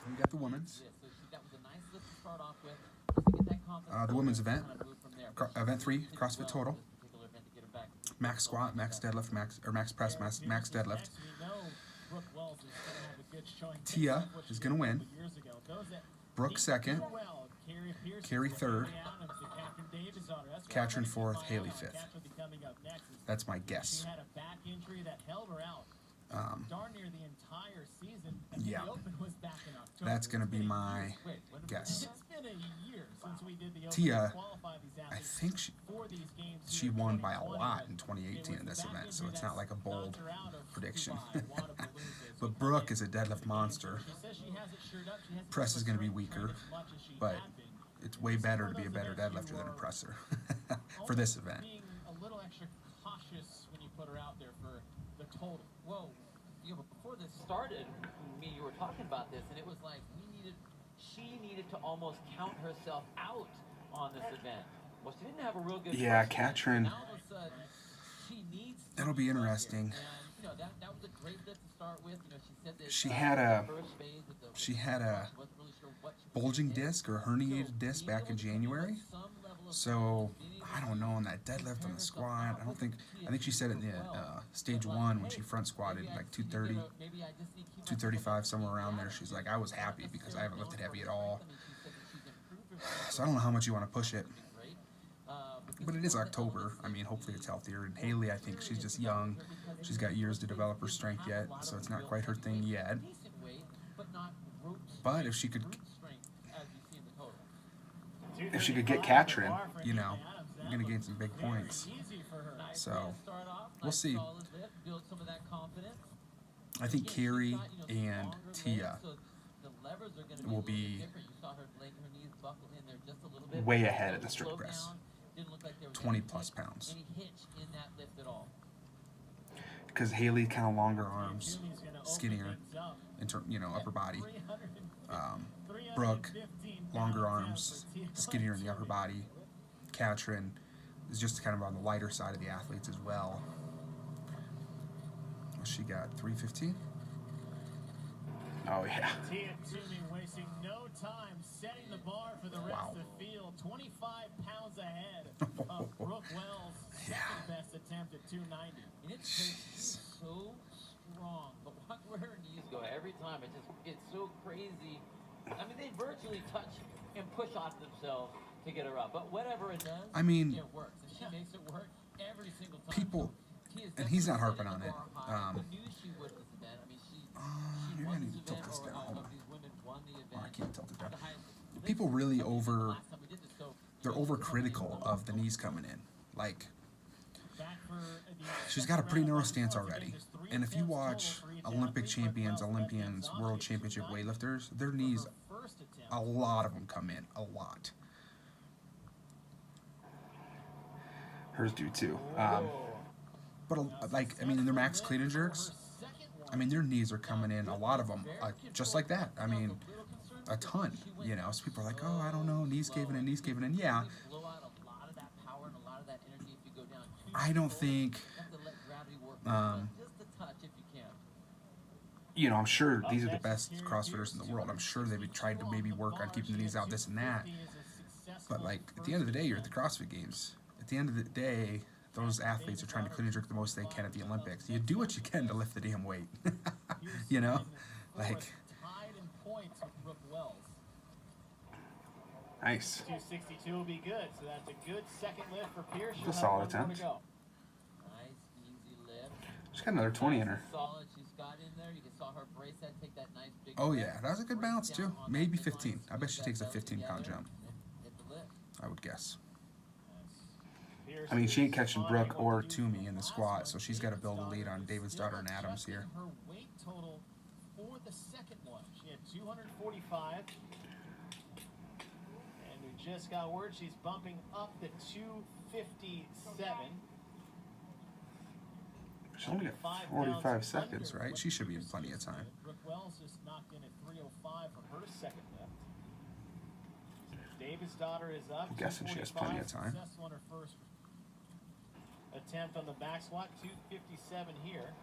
We got the women's. That was a nice lift to start off with. Just to get that confidence. The women's event. Kind of move from there. Event 3, CrossFit total. This particular event to get her back. Max squat, max deadlift, max press, max deadlift. Tia is going to win. Brooke second. Carrie third. Katrin fourth. Haley fifth. That's my guess. Yeah, that's going to be my guess. Tia, I think she won by a lot in 2018 in this event, so it's not like a bold prediction. But Brooke is a deadlift monster. Press is going to be weaker, but it's way better to be a better deadlifter than a presser for this event. A little extra cautious when you put her out there for the total. Whoa. Before this started, you were talking about this, and it was like she needed to almost count herself out on this event. Well, she didn't have a real good. Yeah, Katrin. That'll be interesting. That was a great lift to start with. She said that she had a bulging disc or herniated disc back in January. So I don't know on that deadlift on the squat. I think she said it in the stage 1 when she front squatted like 230, 235, somewhere around there. She's like, I was happy because I haven't lifted heavy at all. So I don't know how much you want to push it. But it is October. I mean, hopefully it's healthier. And Haley, I think she's just young. She's got years to develop her strength yet, so it's not quite her thing yet. But if she could get Katrin, you're going to gain some big points. So we'll see. I think Carrie and Tia will be way ahead of the strict press. 20 plus pounds. Because Haley kind of longer arms, skinnier, upper body. Brooke, longer arms, skinnier in the upper body. Katrin is just kind of on the lighter side of the athletes as well. She got 315. Oh yeah. Wasting no time setting the bar for the rest of the field. 25 pounds ahead of Brooke Wells' second best attempt at 290. And it's so strong, but watch where her knees go every time. It's so crazy. I mean, they virtually touch and push off themselves to get her up, but whatever it does, it works. And she makes it work every single time. People, and he's not harping on it. You're gonna need to tilt this down. Hold on. Oh, I can't tilt it down. People really they're overcritical of the knees coming in. Like, she's got a pretty narrow stance already. And if you watch Olympic champions, Olympians, world championship weightlifters, their knees, a lot of them come in. A lot. Hers do too. But, in their max clean and jerks, their knees are coming in, a lot of them, just like that. A ton, So people are like, oh, I don't know, knees caving in. Yeah. I don't think, I'm sure these are the best CrossFitters in the world. I'm sure they've tried to maybe work on keeping the knees out, this and that. But, at the end of the day, you're at the CrossFit Games. At the end of the day, those athletes are trying to clean and jerk the most they can at the Olympics. You do what you can to lift the damn weight. Nice. 262 will be good, so that's a good second lift for Pierce. It's a solid attempt. Nice, easy lift. She's got another 20 in her. Solid. She's got in there. You saw her brace that, take that nice big. Oh yeah, that was a good bounce too. Maybe 15. I bet she takes a 15-pound jump. I would guess. She ain't catching Brooke or Toomey in the squat, so she's got to build a lead on David's daughter and Adams here. Her weight total for the second one. She had 245. And we just got word she's bumping up to 257. She's only got 45 seconds, right? She should be in plenty of time. Brooke Wells just knocked in at 305 for her second lift. David's daughter is up. I'm guessing she has plenty of time. Successful on her first attempt on the back squat, 257 here.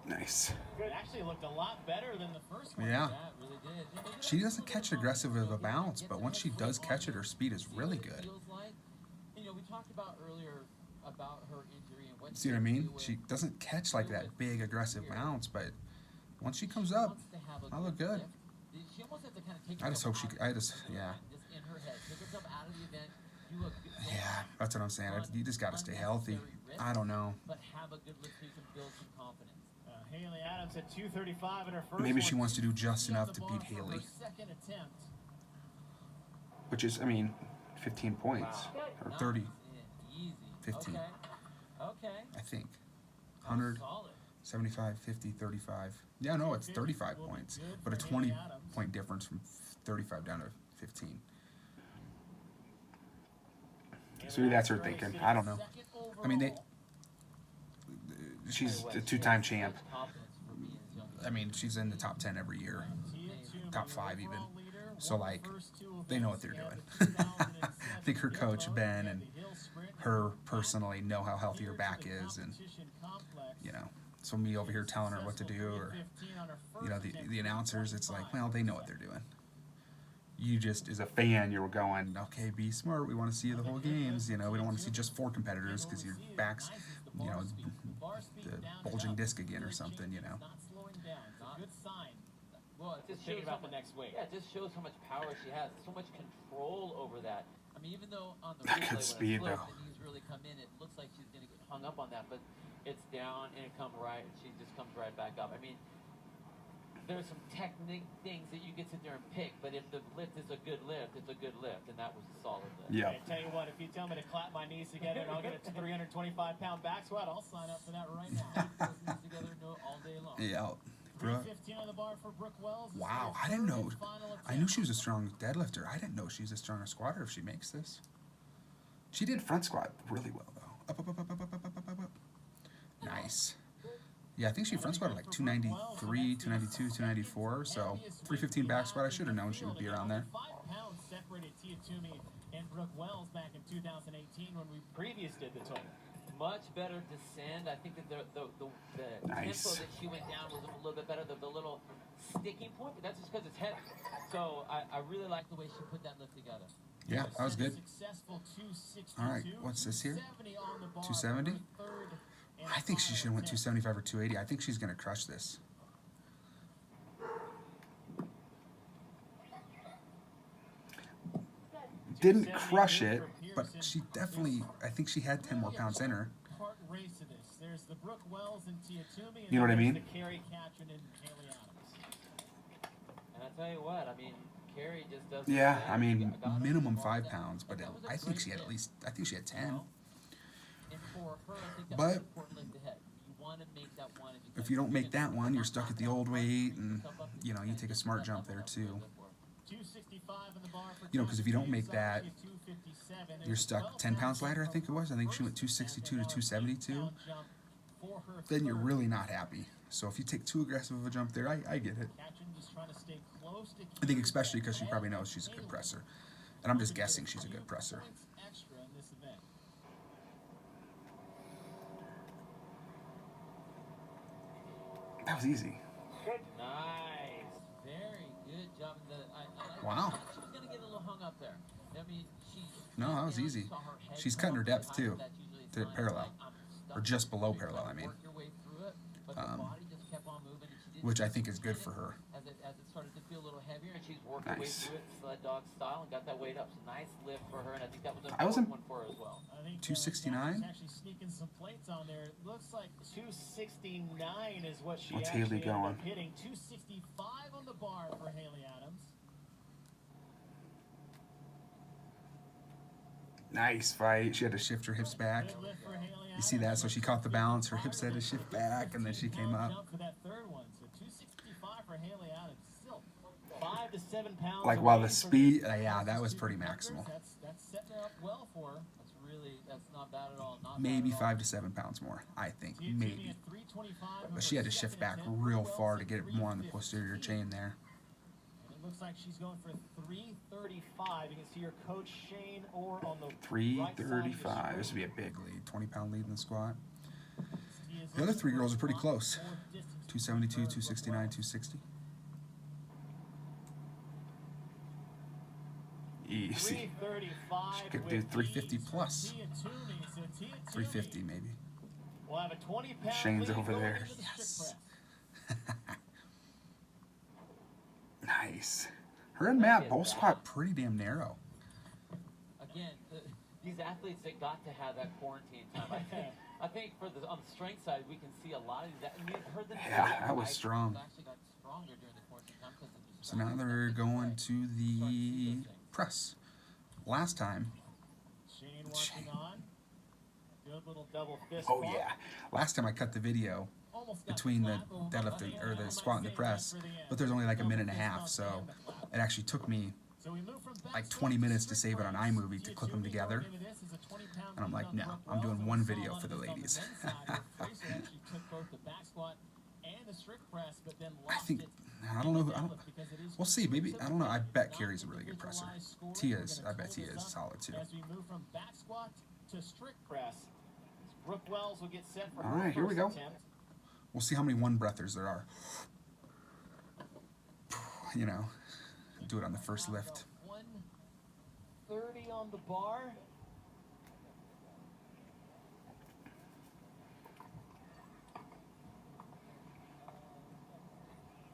Nice. It actually looked a lot better than the first one. Yeah. Yeah, it really did. She doesn't catch aggressive of a bounce, but once she does catch it, her speed is really good. Feels like, we talked about earlier about her injury and what See what I mean? She doesn't catch like that big aggressive bounce, but once she comes up, I look good. She almost has to kind of take I just hope she. herself I just yeah. just in her head, take herself out of the event. You look good. Yeah, that's what I'm saying. You just got to stay healthy. I don't know. But have a good lift so you can build some confidence. Haley Adams at 235 in her first Maybe she one. wants to do just enough to On the beat bar for Haley, her second attempt. which is, I mean, 15 points or 30, Easy. 15. Okay. I think. 100, Solid. 75, 50, 35. Yeah, no, it's 35 points, but a 20-point difference from 35 down to 15. So maybe that's her thinking. I don't know. I mean, she's a two-time champ. I mean, she's in the top 10 every year, top 5 even. So, like, they know what they're doing. I think her coach, Ben, and her personally know how healthy her back is. And, so me over here telling her what to do, or, the announcers, it's like, well, they know what they're doing. You just, as a fan, you're going, okay, be smart. We want to see you the whole games. We don't want to see just 4 competitors because your back's, the bulging disc again or something, Good sign. Well, it just Thinking shows about how the next weight. Yeah, it just shows how much power she has, so much control over that. I mean, even though on the That replay good when speed, it flips, though. the knees really come in, it looks like she's gonna get hung up on that, but it's down and it comes right, and she just comes right back up. I mean, there's some technique things that you can sit there and pick, but if the lift is a good lift, it's a good lift, and that was a solid lift. Yeah. I tell you what, if you tell me to clap my knees together and I'll get a 325-pound back squat, I'll sign up for that right now. Those knees together, all day long. Yeah. Brooke. 315 on the bar for Brooke Wells. This is Wow, her I didn't third know. and final I knew she was a attempt. strong deadlifter. I didn't know she's a stronger squatter if she makes this. She did front squat really well, though. Up, up, up, up, up, up, up, up, up, up. Nice. Yeah, I think she front squatted like 293, 292, 294. So 315 back squat. I should have known she would be around there. 5 pounds separated Tia Toomey and Brooke Wells back in 2018 when we previous did the total. Much better descend. I think that the Nice. tempo that she went down was a little bit better. The little sticking point, but that's just because it's heavy. So I really like the way she put that lift together. Yeah, that was good. Successful 262. All right, what's this here? 270 on the bar 270? for her third and I think she final should have went attempt. 275 or 280. I think she's going to crush this. Didn't crush it, but she definitely, I think she had 10 more pounds in her. Part race of this. There's the Brooke Wells and Tia Toomey, and You know what I then mean? there's the Carrie Katrin and Haley Adams. And I tell you what, I mean, Carrie just does. Yeah, I mean, minimum 5 pounds, but I think she had at least, I think she had 10. And for her, I think that But- was an important lift ahead. You want to make that one. If you don't make that one, you're stuck at the old weight, and, you take a smart jump there, too. 265 in the bar for Because if you don't make that, 257. you're stuck 10 pounds lighter, I think it was. I think she went 262 to 272. Then you're really not happy. So if you take too aggressive of a jump there, I get it. I think especially because she probably knows she's a good presser. And I'm just guessing she's a good presser. Extra in this event. That was easy. Nice. Very good job. Wow. She was going to get a little hung up there. I mean, she. No, that was easy. She's cutting her depth, too, to parallel. Or just below parallel, I mean. Which I think is good for her. As it started to feel a little heavier, and she's worked her way Nice. through it, sled dog style, and got that weight up. So nice lift for her, and I think that was an I was important one for her as well. I think 269? actually sneaking some plates on there. It looks like 269 is what she What's actually Haley ended going? up hitting. 265 on the bar for Haley Adams. Nice fight. She had to shift her hips back. Good lift for Haley You see that? So she caught the balance. Her hips had to shift back, and then she came up. Jump for that third one. So 265 for Haley Adams. Still 5 to 7 pounds. Like, while away the from speed, yeah, that was pretty maximal. That's setting her up well for her. That's not bad at all. Not Maybe bad at all. 5 to 7 pounds more, I think. Tia Toomey Maybe. at 325 But she had to shift back real far to get it more on the posterior chain there. And it looks like she's going for 335. You can see her coach Shane Orr on the 335. This would be a big lead. 20-pound lead in the squat. The other 3 girls are pretty close. 272, 269, 260. Easy. 335 She could with do 350 ease for plus. Tia Toomey. So Tia 350 Toomey maybe. will have a 20-pound Shane's lead over going there. into the Yes. strict press. Nice. Her and Matt both squat pretty damn narrow. Again, these athletes that got to have that quarantine time. I think for the on the strength side, we can see a lot of that. And we've heard them. Yeah, that was strong. Actually got stronger during the quarantine time because of the So now they're going to the press. Last time. Shane watching on. Good little double fist Oh bump. yeah. Last time I cut the video Almost got between the flat, but deadlift or the squat and the press, but there's only like a minute and a half, so it actually took me So we move from back like squat 20 to minutes to strict save it on press. iMovie to Tia clip them Toomey together. going into this is a 20-pound And I'm lead like, on no, Brooke I'm doing Wells, one and we video saw a for the lot of ladies. this on the men's side, where Fraser actually took both the back squat and the strict press, but then I lost think, it I don't in know, the I don't, deadlift because it is we'll see, maybe, I don't know, I bet not Carrie's a really good presser. individualized scoring. Tia's, We're I gonna bet total Tia this is up solid too. as we move from back squat to strict press. Brooke Wells will get set for All her right, here we first go. attempt. We'll see how many one breathers there are. You know, do it on the first lift. 130 on the bar.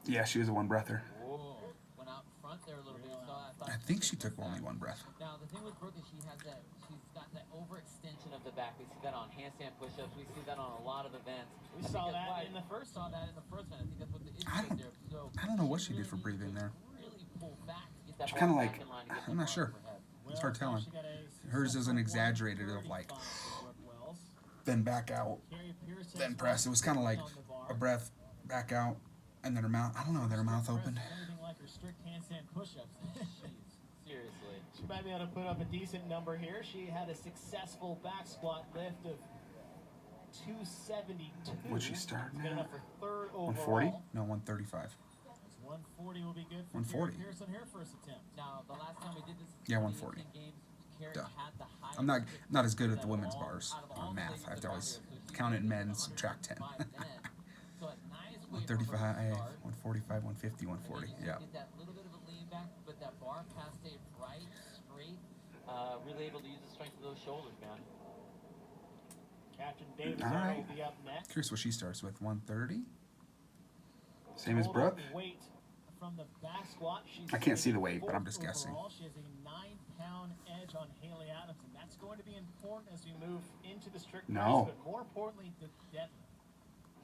Yeah, she was a one breather. Whoa. Went out in front there a little bit. So I think she took only one breath. Now the thing with Brooke is she's got that overextension of the back. We see that on handstand push-ups. We see that on a lot of events. We saw that in the first one. I think that's what the issue I is there. So don't know what she did for breathing there. really pull back to get that She bar kinda back like, in line to get I'm that not bar sure. overhead. It's hard telling. She got a Hers isn't successful exaggerated of like, 135 for Brooke Wells. then back out, Carrie Pierce has then press. It was kind of like on the bar. a breath, back out, and then her mouth, I don't know, then her mouth opened. Anything like her strict handstand push-ups. Jeez, seriously. She might be able to put up a decent number here. She had a successful back squat lift of 272. What'd she start It's good now? enough for third overall. 140? No, 135. 140 will be good for 140. Carrie Pierce on her first attempt. Now the last time we did this, Yeah, the 140. Asian Games, Carrie Duh. had the highest I'm not as good at the level women's all- bars out of all on the math. ladies I have to that always got here. So she count it in was men's, subtract 10. 135 then. So a nice way for her to 135, start. 145, 150, 140. And then you Yeah. Get that little bit of a lean back, but that bar pass stayed right, straight. Really able to use the strength of those shoulders, man. Captain Davis All right. will be up next. Curious what she starts with. 130? Same as Total Brooke? weight from the back squat. She's I can't see the rated weight, but I'm fourth just guessing. overall. She has a 9-pound edge on Haley Adams, and that's going to be important as we move into the strict No. press, but more importantly, the deadlift.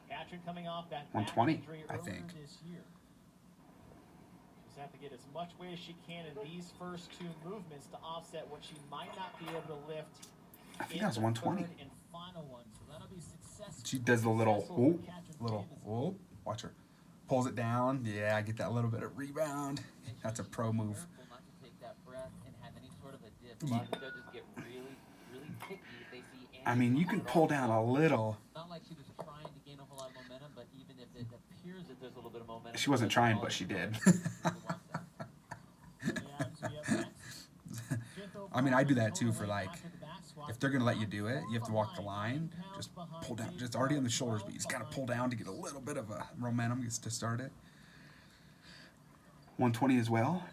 Katrin coming off that 120, back injury I earlier think. this year. She's have to get as much weight as she can in these first two movements to offset what she might not be able to lift. I think in that was the 120. third and final one. So that'll be successful. She does the little, Successful for whoop, Katrin little, Davis. whoop. Watch her. Pulls it down. Yeah, I get that little bit of rebound. That's a pro move. Careful not to take that breath and have any sort of a dip. A lot of judges get really, really picky if they see any I mean, you can pull down a little. Not like she was trying to gain a whole lot of momentum, but even if it appears that there's a little bit of momentum. She wasn't it trying, doesn't but she did. always want that. I mean, I do that too for like, if they're going to let you do it, you have to walk the line, just pull down. Just already on the shoulders, but you just got to pull down to get a little bit of a momentum just to start it. 120 as well.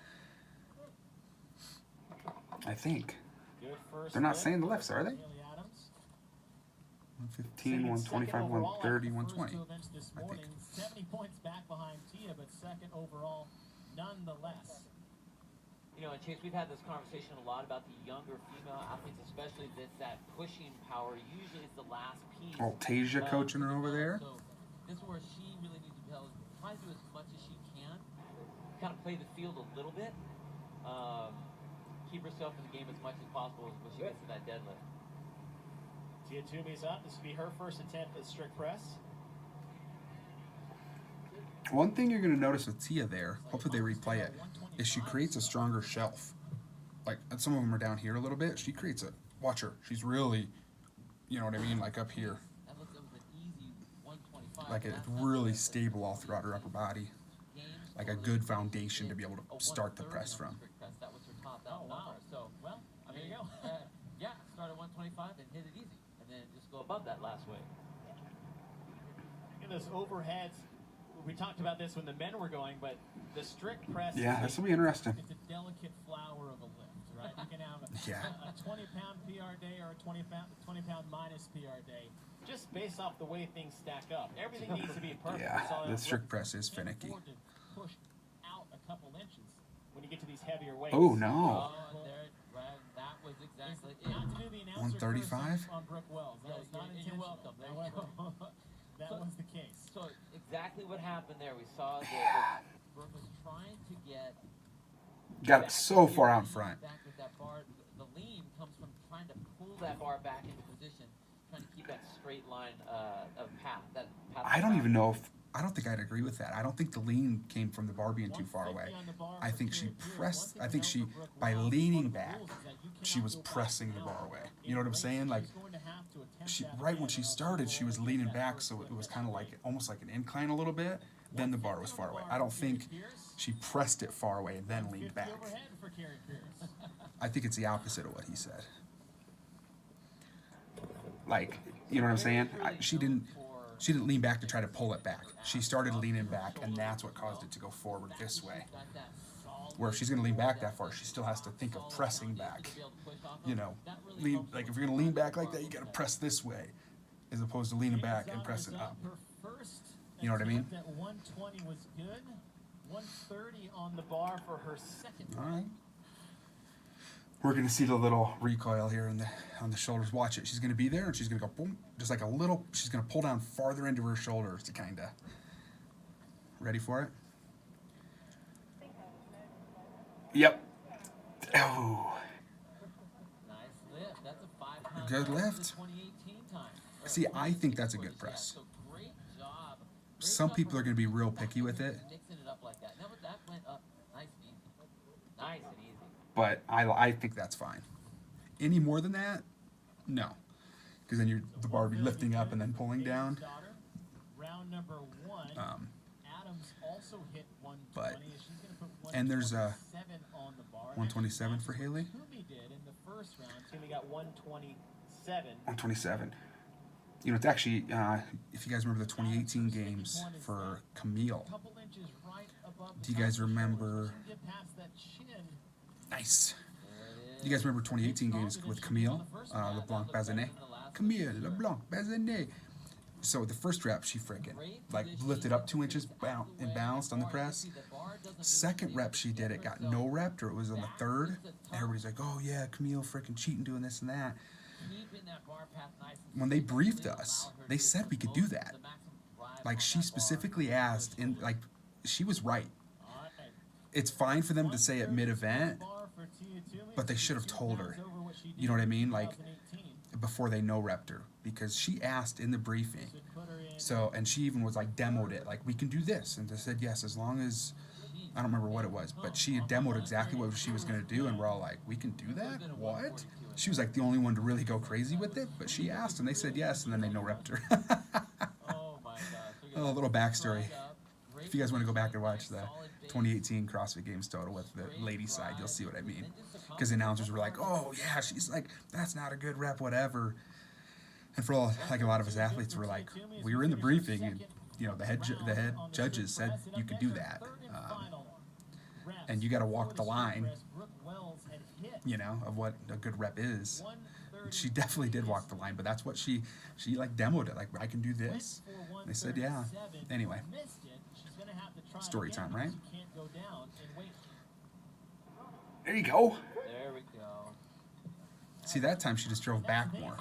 I think. They're not saying the lifts, are they? 115, 125, 130, 120. I think. 70 points back behind Tia, but second overall nonetheless. You know, and Chase, we've had this conversation a lot about the younger female athletes, especially that pushing power. Usually it's the last piece. Oh, Tasia coaching her over there. So this is where she really needs to be able to try to do as much as she can, kind of play the field a little bit, keep herself in the game as much as possible when she gets to that deadlift. Tia Toomey's up. This will be her first attempt at strict press. One thing you're going to notice with Tia there, hopefully they replay it, is she creates a stronger shelf. Like, and some of them are down here a little bit. She creates a, watch her, she's really, you know what I mean, like up here. That looks like an easy 125. Like it's really stable all throughout her upper body. Like a good foundation to be able to start the press from. That was her top out Oh, wow. number. So, Well, I there mean, you go. yeah, start at 125 and hit it easy, and then just go above that last weight. Look at those overhead We talked about this when the men were going, but the strict press. Yeah, this will be interesting. It's a delicate flower of a lift, right? You can have a 20-pound PR day or a 20-pound minus PR day, just based off the way things stack up. Everything needs to be perfect. Yeah, We saw the that strict press is finicky. to push out a couple inches when you get to these heavier weights. Oh no. That was exactly it. Not to do the announcer 135? on Brooke Wells. That was not You're intentional. welcome. There you However, go. that was the case. So exactly what happened there. We saw that Brooke was trying to get Got it so far out in front. back with that bar. The lean comes from trying to pull that bar back into position, trying to keep that straight line of path. That path. I don't even know if I don't think I'd agree with that. I don't think the lean came from the bar being too far away. I think she pressed. I think she, by leaning back, she was pressing the bar away. You know what I'm saying? Like, she right when she started, she was leaning back, so it was kind of like almost like an incline a little bit. Then the bar was far away. I don't think she pressed it far away and then leaned back. I think it's the opposite of what he said. Like, you know what I'm saying? She didn't lean back to try to pull it back. She started leaning back, and that's what caused it to go forward this way. Where if she's going to lean back that far, she still has to think of pressing back. You know, like if you're going to lean back like that, you got to press this way, as opposed to leaning back and pressing up. You know what I mean? That 120 was good. 130 on the bar for her second. All right. We're going to see the little recoil here on the shoulders. Watch it. She's going to be there, and she's going to go boom, just like a little. She's going to pull down farther into her shoulders to kind of. Ready for it? Yep. Oh. Nice lift. That's a 5-pound Good lift. lift. 2018 time. See, I think that's a good press. So great job. Some people are going to be real picky with it, Mixing it up like that. No, but that went up nice and easy. Nice and easy. but I think that's fine. Any more than that, no, because then the bar will be lifting up and then pulling down. Round number 1. Adams also hit 120. But She's going to put and there's a 127 on the bar. 127 for Haley. Toomey did in the first round. Toomey got 127. 127. You know, it's actually, if you guys remember the 2018 games for Camille. Couple inches right above the Do you guys top of the remember? shoulder. She can get past that chin. Nice. You guys remember 2018 games with Camille LeBlanc Bazinet? Camille LeBlanc Bazinet. So the first rep, she freaking like lifted up 2 inches and bounced on the press. Second rep, she did it, got no rep, or it was on the third. Everybody's like, oh yeah, Camille freaking cheating doing this and that. When they briefed us, they said we could do that. Like she specifically asked, and like she was right. It's fine for them to say at mid-event, but they should have told her. You know what I mean? Like before they no-repped her, because she asked in the briefing. So, and she even was like demoed it, like we can do this, and they said yes as long as I don't remember what it was, but she had demoed exactly what she was gonna do, and we're all like, we can do that? What? She was like the only one to really go crazy with it, but she asked and they said yes, and then they no-repped her. A little backstory. If you guys want to go back and watch the 2018 CrossFit Games total with the ladies side, you'll see what I mean. Because the announcers were like, oh yeah, she's like, that's not a good rep, whatever. And for all, like a lot of us athletes were like, we were in the briefing and you know the head judges said you could do that. And you got to walk the line, you know, of what a good rep is. And she definitely did walk the line, but that's what she like demoed it. Like, I can do this. And they said, yeah. Anyway, story time, right? There you go. There we go. See, that time she just drove back more.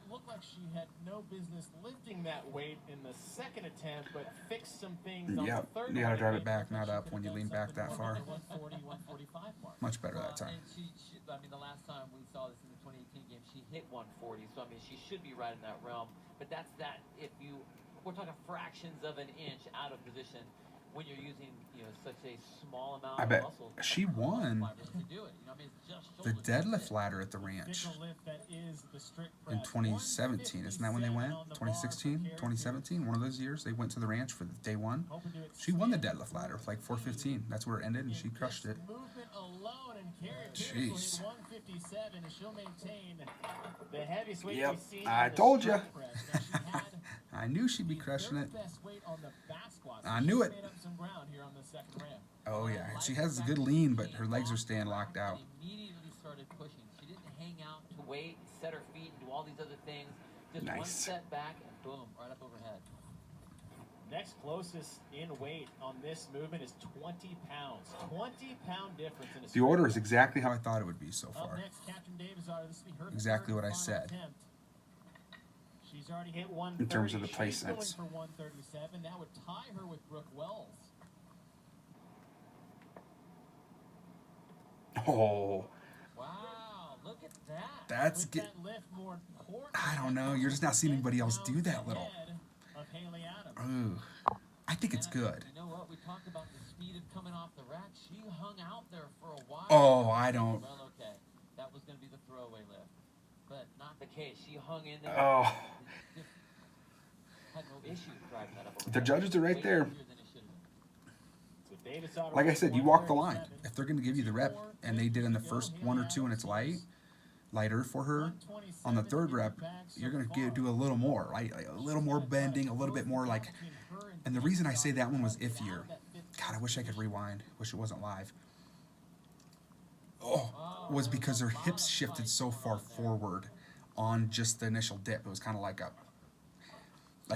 Looked like she had no business lifting that weight in the second attempt, but fixed some things on Yeah, the third you gotta one. drive it back, not up when you lean back that far. 140, 145 mark. Much better that time. And I mean, the last time we saw this in the 2018 game, she hit 140. So I mean, she should be right in that realm. But that's that. We're talking fractions of an inch out of position when you're using, you know, such a small amount I bet of muscle. she won fibers to do it. You know, I mean, it's just the shoulder deadlift ladder at the ranch in 2017. Isn't that when they went? 2016, 2017, one of those years they went to the ranch for day one. She won the deadlift ladder with like 415. That's where it ended, and she crushed it. Movement alone and Carrie Pierce will Jeez. hit 157, and she'll maintain the heaviest weight Yep, we've seen. I on the told ya. strength press. Now, she had I knew she'd be the crushing it. third best weight on the back squat, so I knew she's it. made up some ground here on the second ramp. Oh yeah, she has a good lean, but her legs are staying locked out. Immediately started pushing. She didn't hang out to wait, set her feet, and do all these other things. Just one Nice. step back and boom, right up overhead. Next closest in weight on this movement is 20 pounds. 20-pound difference in a The order is exactly how I thought it would be so Up far. next, Captain Davis, this will be her Exactly third what I and said. final attempt. She's already hit 130. In terms of the She's placements. going for 137. That would tie her with Brooke Wells. Oh, Wow, look at that. That's With get. that lift more important, I don't know. You're just not seeing anybody else do that little. ahead of Haley Adams. Ugh. I think it's good. You know what? We talked about the speed of coming off the rack. She hung out there for a while. Oh, I don't. Well, okay. That was going to be the throwaway lift. But not the case. She hung in there. oh. Just had no issue driving that up. The judges are right Way there. easier than it should have been. So Davis out of Like I said, you walk the line. 137. If they're going to give you the rep, and they did in the first one or two, and it's lighter for her, on the third rep, you're going to do a little more, right? Like a little more bending, a little bit more like. And the reason I say that one was iffier. God, I wish I could rewind. Wish it wasn't live. Oh, was because her hips shifted so far forward on just the initial dip. It was kind of like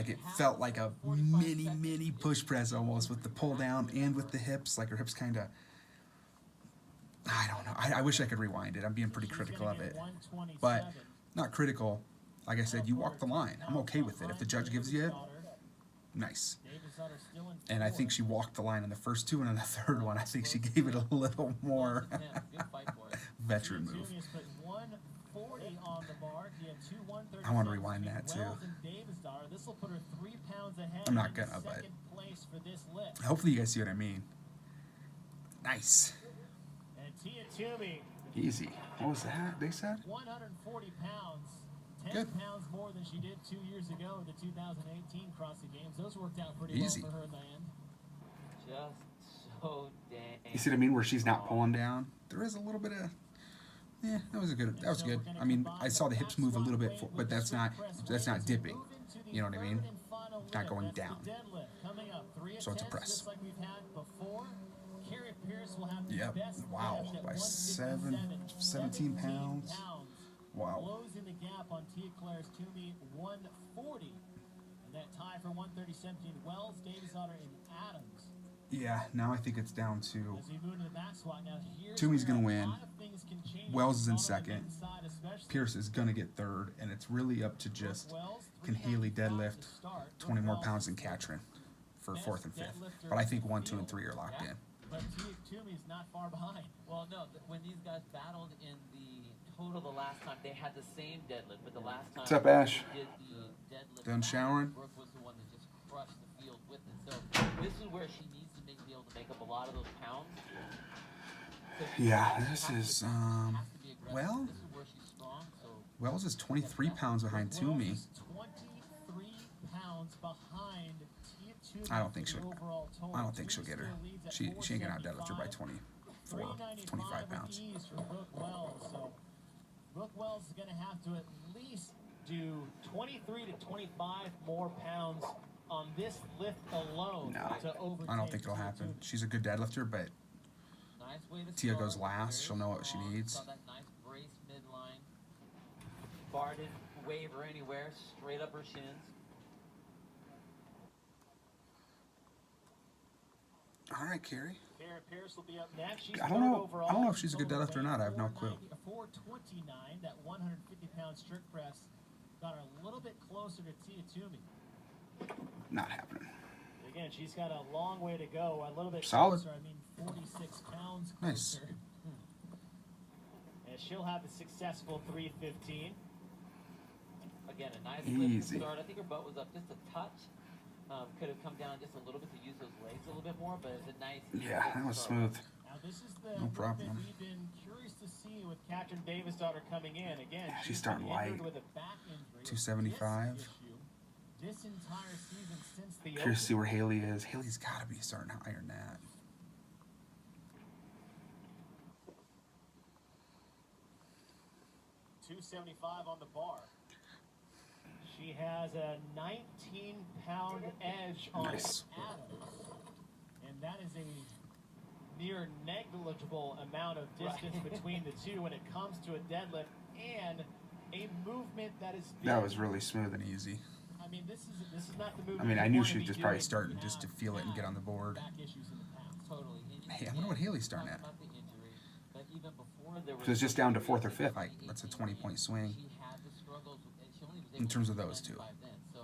it felt like a mini push press almost with the pull down and with the hips. Like her hips kind of. I don't know. I wish I could rewind it. I'm being pretty critical of it, but not critical. Like I said, you walk the line. I'm okay with it. If the judge gives you it, nice. And I think she walked the line in the first two, and in the third one, I think she gave it a little more veteran move. I want to rewind that too. I'm not gonna, but hopefully you guys see what I mean. Nice. And Tia Toomey, Easy. What was that they said? 140 pounds. 10 Good. pounds more than she did 2 years ago at the 2018 CrossFit Games. Those worked out pretty Easy. well for her in the end. Just so dang. You see what I mean? Where she's not pulling down. Down. There is a little bit of. Yeah, that was a good. That was good. I mean, I saw the hips move a little bit, but that's not dipping. You know what I mean? Not going down. So it's a press. Yep. Wow. By 17 pounds. Wow. Closing the gap on Tia Claire's Toomey, 140. And that tie for 137 Wells, Davis Otter, and Adams. Yeah. Now I think it's down to. As we move to the back squat, now here's Toomey's where gonna a win. lot of things can change Wells is in on the second. men's side, especially. Pierce is gonna get third, and it's really up to just Wells, can Haley 395 deadlift to start. 20 more Wells pounds is than Katrin for best fourth and fifth. deadlifter But I think in 1, the 2, and field. 3 are locked in. But Toomey's not far behind. Well, no, when these guys battled in the total the last time, they had the same deadlift, but the last time What's up, Ash? they did the deadlift. Done showering? Brooke was the one that just crushed the field with it. So this is where she needs to be able to make up a lot of those pounds. So Yeah, she this has is, to- has to be aggressive. well- This is where she's strong. So Wells is 23 pounds behind Toomey. Wells is 23 pounds behind Tia Toomey. I don't think for the she'll. overall total. I don't think she'll get her. Toomey still leads at She ain't gonna out deadlift her by 475. 24, 25 pounds. with ease for Brooke Wells. So Brooke Wells is going to have to at least do 23 to 25 more pounds on this lift alone No. to overtake I don't think it'll Tia happen. Toomey. She's a good deadlifter, but nice way to Tia start. goes last. Very She'll know what she strong. needs. Saw that nice brace midline. Bar didn't waver anywhere. Straight up her shins. all right, Carrie. Kara Pierce will be up next. She's I don't third know. overall. I don't know if she's a good Total deadlifter or not. I have no clue. 429, that 150-pound strict press got her a little bit closer to Tia Toomey. Not happening. Again, she's got a long way to go. A little bit Solid. closer. I mean, 46 pounds Nice. closer. And she'll have a successful 315. Again, a nice Easy. lift to start. I think her butt was up just a touch. Could have come down just a little bit to use those legs a little bit more, but it's a nice. easy Yeah, lift that to was start smooth. with. Now, this is the No lift problem. that we've been curious to see with Katrin Davis' daughter coming in. Again, She's starting been injured light. with a back injury. 275. Disc issue This entire season since the Curious to see open. where Haley is. Haley's got to be starting to iron that. 275 on the bar. She has a 19-pound edge on Nice. Adams, and that is a near negligible amount of distance between the two when it comes to a deadlift and a movement that is big. That was really smooth and easy. I mean, this is not the movement. I mean, I you knew wanna she was be just probably doing starting when just to you feel it and get have on the board. back issues in the past. Totally. Hey, I wonder what Haley's starting at. About the injury, but even before there So it's just down to 4th or 5th. Like, that's a 20-point swing. She had the struggles with, and she only was In able terms to of those two. 95 then, so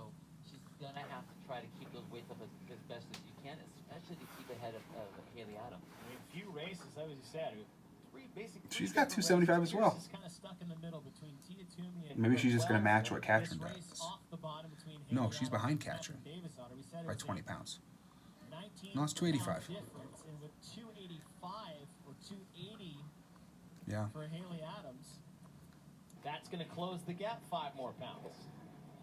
she's gonna have to try to keep those weights up as best as you can, especially to keep ahead of Haley Adams. I mean, few races, as you said. She's got 275 as well. Kind of stuck in the middle between Tia Toomey and Maybe she's just going to Wells. match what Katrin This race does. off the bottom between No, Haley she's Adams behind and Katrin Davis daughter. We said it by was 20 a pounds. 19 No, it's 285. pound difference, and with 285 or 280 Yeah. for Haley Adams, that's going to close the gap 5 more pounds.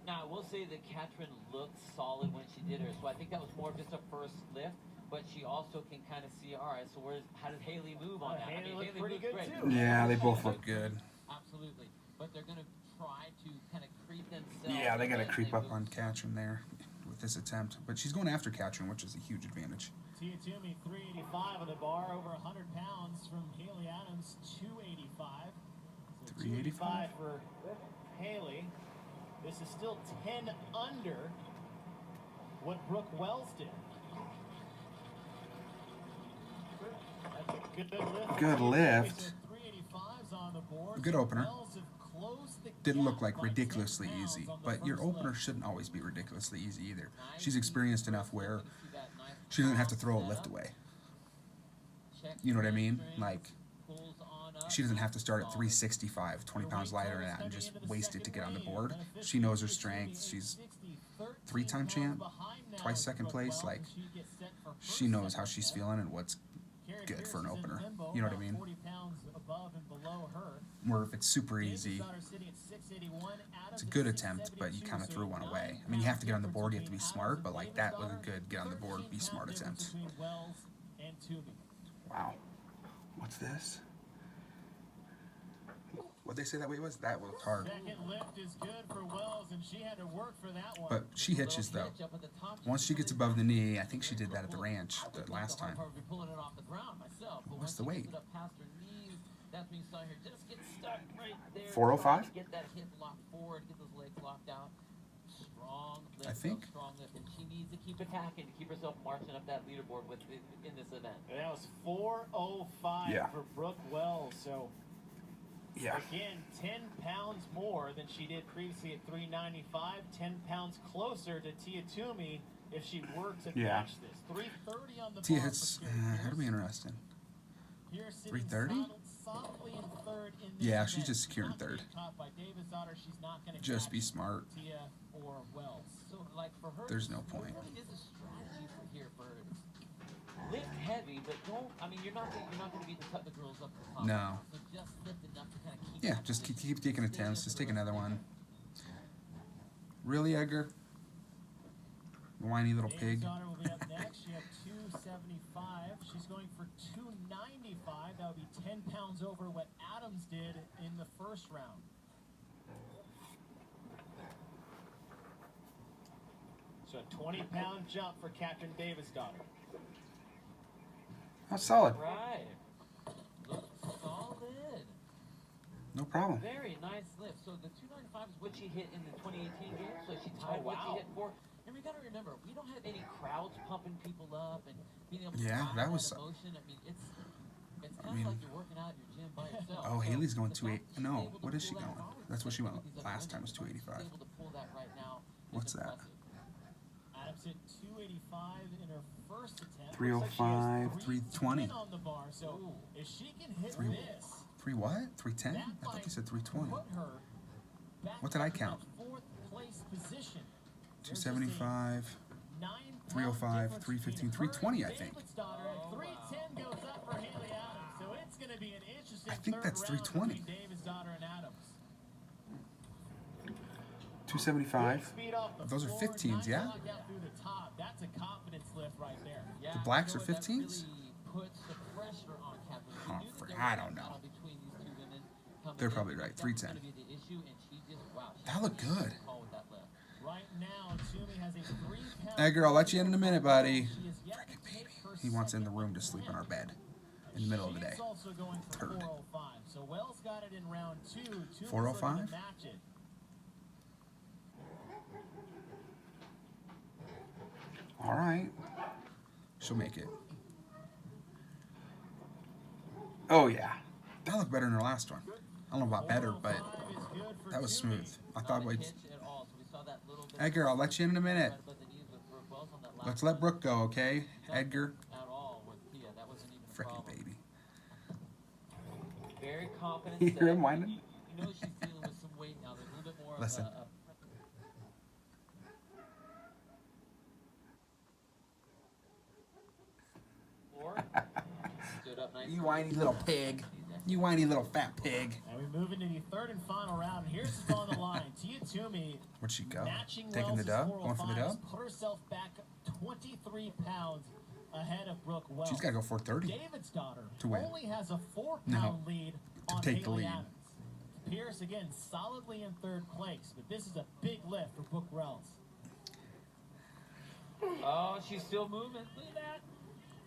Now, I will say that Katrin looked solid when she did her, so I think that was more of just a first lift, but she also can kind of see, all right, so how does Haley move on that? Haley looked Haley pretty moves good, great. too. Yeah, they both look good. Absolutely. But they're going to try to kind of creep themselves. Yeah, they got to as creep they up move. on Katrin there with this attempt. But she's going after Katrin, which is a huge advantage. Tia Toomey, 385 on the bar, over 100 pounds from Haley Adams, 285. So 385 for Haley. This is still 10 under what Brooke Wells did. That's a good lift. Good lift. So 385's on the board. Good opener. Wells have closed the Didn't look gap like by 10 ridiculously pounds easy, on the but your first opener lift. shouldn't always be ridiculously easy either. She's experienced enough where she doesn't have to throw a lift away. You know what I mean? Like, she doesn't have to start at 365, 20 pounds lighter than that, and just waste it to get on the board. She knows her strength. She's 3-time champ, twice second place. Like, she knows how she's feeling and what's good for an opener. You know what I mean? Where if it's super easy, it's a good attempt, but you kind of threw one away. I mean, you have to get on the board, you have to be smart, but like that was a good get on the board, be smart attempt. Wow. What's this? What'd they say that weight was? That was hard. Second lift is good for Wells, and she had to work for that one. But she hitches though. Once she gets above the knee, I think she did that at the ranch the last time. What's the weight? That's when you saw her just get stuck right there. 405? Get that hip locked forward, get those legs locked out. Strong lift, I think. strong lift, and she needs to keep attacking to keep herself marching up that leaderboard in this event. And that was 405 Yeah. for Brooke Wells. So Yeah. again, 10 pounds more than she did previously at 395. 10 pounds closer to Tia Toomey if she were to Yeah. match this. 330 on the Tia bar hits, for Karen that'll be interesting. Pierce sitting 330? solidly in third in this Yeah, she's event. just securing Not third. being caught by Davis' daughter. She's not gonna Just catch be smart. Tia or Wells. So, like for her, There's no there point. really is a strategy for here for lift heavy, but don't. I mean, you're not gonna beat the girls up to the top. No. So just lift enough to kind of keep. Yeah, them just in keep taking attempts. position Just for take the rest another of the one. event. Really, Edgar? Whiny little Davis' pig. daughter will be up next. She had 275. She's going for 295. That would be 10 pounds over what Adams did in the first round. So a 20-pound jump for Captain Davis' daughter. That's solid. Right. Looks solid. No problem. Very nice lift. So the 295 is what she hit in the 2018 game. So she tied what she wow. hit for. And we got to remember, we don't have any crowds pumping people up and being able to Yeah, ride that was- emotion. I mean, it's kind mean- of like you're working out in your gym by yourself. Oh, So Haley's going the 28. fact that she's No, able to what is she pull that going? forward That's what she went with these last time was other women, 285. she's able to pull that right now is What's that? impressive. Adams hit 285 in her first attempt. 305, 320. On the bar. So if she can hit Three- this, 3 what? 310? that I thought might you said 320. put her back What did I up to count? that fourth place position. 275. 9-pound 305, difference 315, between her 320, I and think. David's daughter. At 310 goes up for Haley Adams. So it's going to be an interesting I think third that's round 320. between David's daughter and Adams. 275. Speed off the Those are floor, 15s, nice yeah? knockout through the top. That's a confidence lift right there. Yeah, blacks you know are what, that 15s? really puts the pressure on Catherine. Oh, She knew that I there was don't a know. battle between these two women, coming They're in. probably right. That was 310. gonna be the issue, and she just, wow, she That looked made a good. call with that lift. Right now, Toomey has a 3-pound. Edgar, I'll let you in a minute, buddy. She is yet to Frickin' take baby. her He wants in the second room to sleep on our bed in the middle of the day. She's also going for Turd. 405. So Wells got it in round 2. Toomey's looking 405? to match it. All right. She'll make it. Oh, yeah. That looked better than her last one. I don't know about better, but 405 is good for that was Toomey. smooth. I Not thought a we'd... hitch at all, so we saw that little bit Edgar, I'll let you in a minute. right above the knees with Brooke Wells on that last Let's let one. Brooke go, okay? Edgar. At all with Tia. That wasn't even a Frickin' problem. baby. Very confident. You hear him set. whining? You know she's dealing with some weight now. There's a little bit more Listen. of a floor. Stood up nice. You whiny little pig. You whiny little fat pig. And we move into the third and final round. Here's what's on the line. Tia Toomey Where'd she go? matching Taking the Wells' dub? Going for the 405s, dub? put herself back 23 pounds ahead of Brooke Wells. She's got to go 430. David's daughter To win. only has a 4-pound No, lead to on take the Haley lead. Adams. Pierce again solidly in third place, but this is a big lift for Brooke Wells. Oh, she's still moving. Look at that.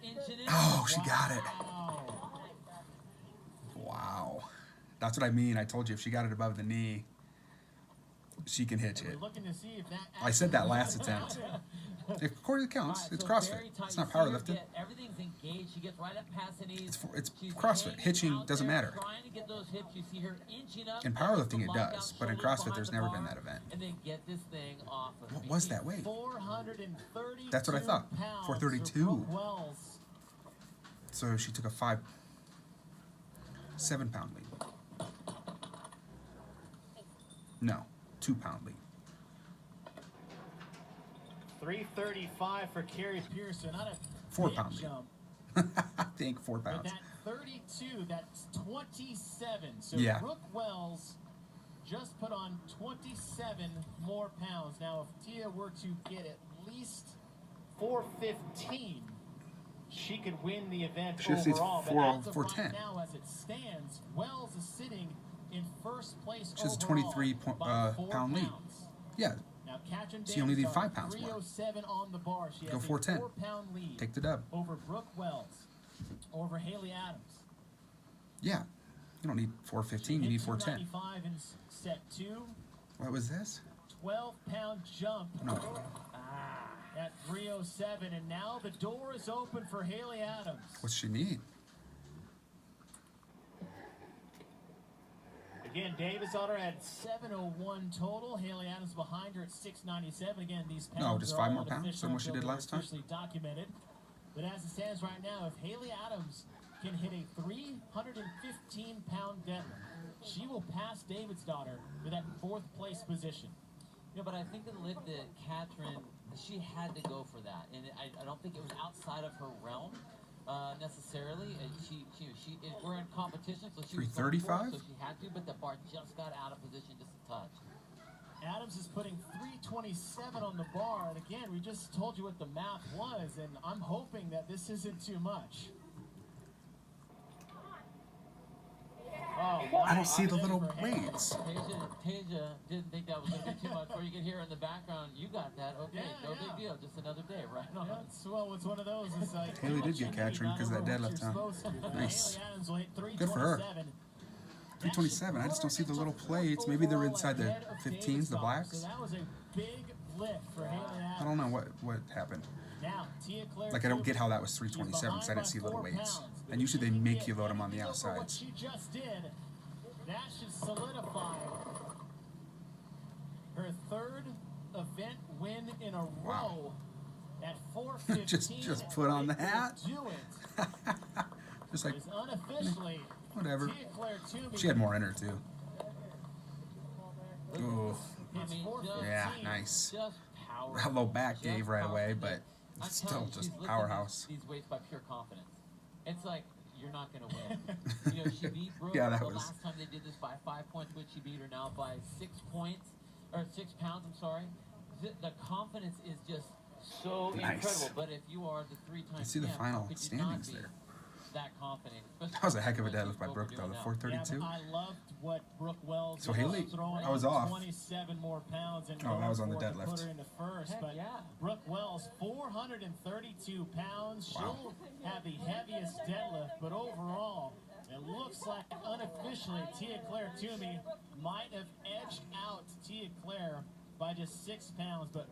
Inching in. Oh, she got it. Wow. Wow. That's what I mean. I told you if she got it above the knee, she can hitch And it. we're looking to see if that I said that last actually- attempt. Of course it counts. Alright, It's so CrossFit. very tight. It's not You see her powerlifting. get- Everything's engaged. She gets right up past the knees. It's She's CrossFit. hanging Hitching out doesn't there, matter. Trying to get those hips. You see her inching up. In almost powerlifting, it locked out does, but in shoulders CrossFit, behind there's the never been bar, that event. And then get this thing off of What her was feet. that weight? 432 That's what I thought. pounds 432. for Brooke Wells. So she took a 7-pound lead. No, 2-pound lead. 335 for Carrie Pierce. So not a 4-pound big lead. jump. I think 4 But pounds. that 32, that's 27. So Yeah. Brooke Wells just put on 27 more pounds. Now, if Tia were to get at least 415, she could win the event She just needs overall. But 4 as of 410. right now, as it stands, Wells is sitting in first place She has a overall 23 by 4 pound lead. pounds. Yeah, Now, Katrin So you only need Davis 5 pounds more. 307 on the bar. She Go has a 410. 4-pound lead take the dub. over Brooke Wells, over Haley Adams. Yeah, you don't need 415. You need 410. 295 in set 2. What was this? 12-pound jump No. at 307. And now the door is open for Haley Adams. What's she need? Again, Davis Otter had 701 total. Haley Adams behind her at 697. Again, these pounds No, just are 5 all more pounds unofficial than what she until did they're last time? officially documented. But as it stands right now, if Haley Adams can hit a 315-pound deadlift, she will pass David's daughter for that 4th place position. Yeah, but I think the lift that Katrin, she had to go for that, and I don't think it was outside of her realm necessarily. And we're in competition, so she was going for it, 335? so she had to, but the bar just got out of position just a touch. Adams is putting 327 on the bar, and again, we just told you what the math was, and I'm hoping that this isn't too much. Oh, I don't see the wow. little For Haley. weights. Tasia didn't think that was going to be too much, or you can hear in the background, you got that, okay, Yeah, no yeah. big deal, just another day, right on. Yeah, it's one of those. It's like Haley do did what you get need, Katrin not 'cause that over what deadlift, you're huh? supposed to. But Nice. Haley Adams will hit Good for her. 327. 327. I just don't see the little plates. Maybe they're inside the 15s, the blacks. So that was a big lift for Haley Adams. I don't know what happened. Now, Tia Claire Like, I don't get how that was She's 327 because I behind didn't see by little 4 weights. pounds. But And usually if they she make can you get load them on the anything over what outsides. she just did, that should solidify her 3rd event win in a row at 415. Just put on the It will hat. Do it. Just like, It's unofficially whatever. Tia Claire Toomey. She had more in her, too. Ooh. It's I mean, 415. Yeah, nice. Just power. That low back Just gave right away, confidence. but I'm it's telling still you, just she's lifting powerhouse. These weights by pure confidence. It's like you're not going to win. You know, she beat Brooke Yeah, that the was- last time they did this by 5 points, which she beat her now by 6 points or 6 pounds. I'm sorry. The confidence is just so Nice. incredible. But if you are the 3-time You see the champ, final how could you standings not be? there. that confident. That was a heck of a deadlift by Brooke, though. The Yeah, 432. but I loved what Brooke Wells So was Haley, throwing I was out off. 27 more pounds and Oh, that was on the going for it to deadlift. put her into first. Heck But yeah. Brooke Wells, 432 pounds. Wow. She'll have the heaviest deadlift, but overall, it looks like unofficially Tia Claire Toomey might have edged out Tia Claire by just 6 pounds. But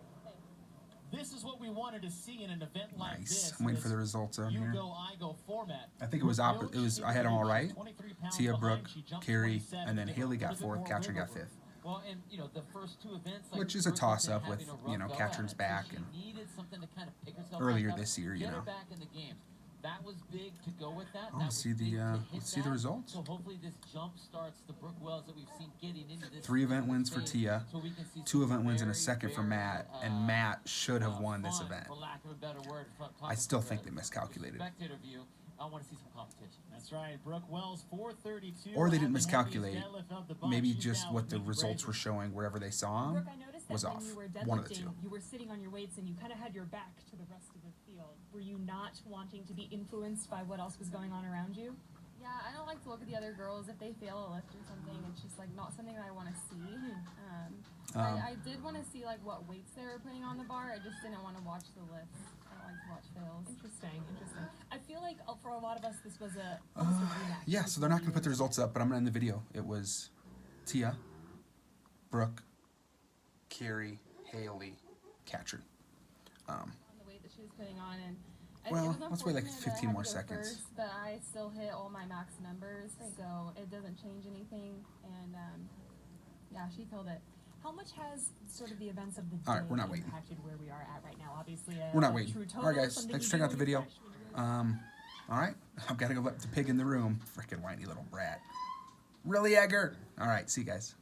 this is what we wanted to see in an event like Nice. this. I'm waiting for this the results on you here. go, I go format. I think it was opposite. It was I had them all right. 23 pounds Tia, behind, Brooke, she jumped Carrie, 27 and then to get a Haley got little bit fourth. more Katrin got wiggle room. fifth. Well, and the first two events, like Which is a Brooke has toss-up been with, having a you rough know, go at Katrin's it, so back she and needed something to kind of pick herself earlier back up, this year, you get her know. back in the game. That was big to go with that. Oh, That let's was see the, big to hit let's see the that. results. So hopefully this jump starts the Brooke Wells that we've seen getting into this 3 event wins for phase, Tia, so we can see 2 some event wins and a very, second for very, Matt, and Matt should have won this fun, event. for lack of a better word, I still think they from the miscalculated. spectator view. I want to see some competition. That's right, Brooke Wells, 432. Or they had didn't the miscalculate. heaviest deadlift of the bunch. Maybe She's just down what with the Nikki results Brazier. were showing wherever they saw Brooke, them I noticed that was when off. you were One of the deadlifting, two. you were sitting on your weights and you kind of had your back to the rest of the field. Were you not wanting to be influenced by what else was going on around you? Yeah, I don't like to look at the other girls if they fail a lift or something. It's just like not something that I want to see. I did want to see like what weights they were putting on the bar. I just didn't want to watch the lifts. I don't like to watch fails. Interesting, interesting. I feel like for a lot of us, this was almost a rematch. Yeah, so they're not going to put the results up, but I'm going to end the video. It was Tia, Brooke, Carrie, Haley, Katrin. On the weight that she was putting on, and Well, it was let's wait like unfortunate that I 15 had more to go seconds. First, but I still hit all my max numbers, so it doesn't change anything. And yeah, she killed it. How much has sort of the events of the day All right, we're not waiting. impacted where we are at right now? Obviously, We're not a waiting. true total, All right, guys, something thanks you for checking out do the when you're video. fresh, when you're really- All right, I've got to go let the pig in the room. Freaking whiny little brat. Really, Edgar? All right, see you guys.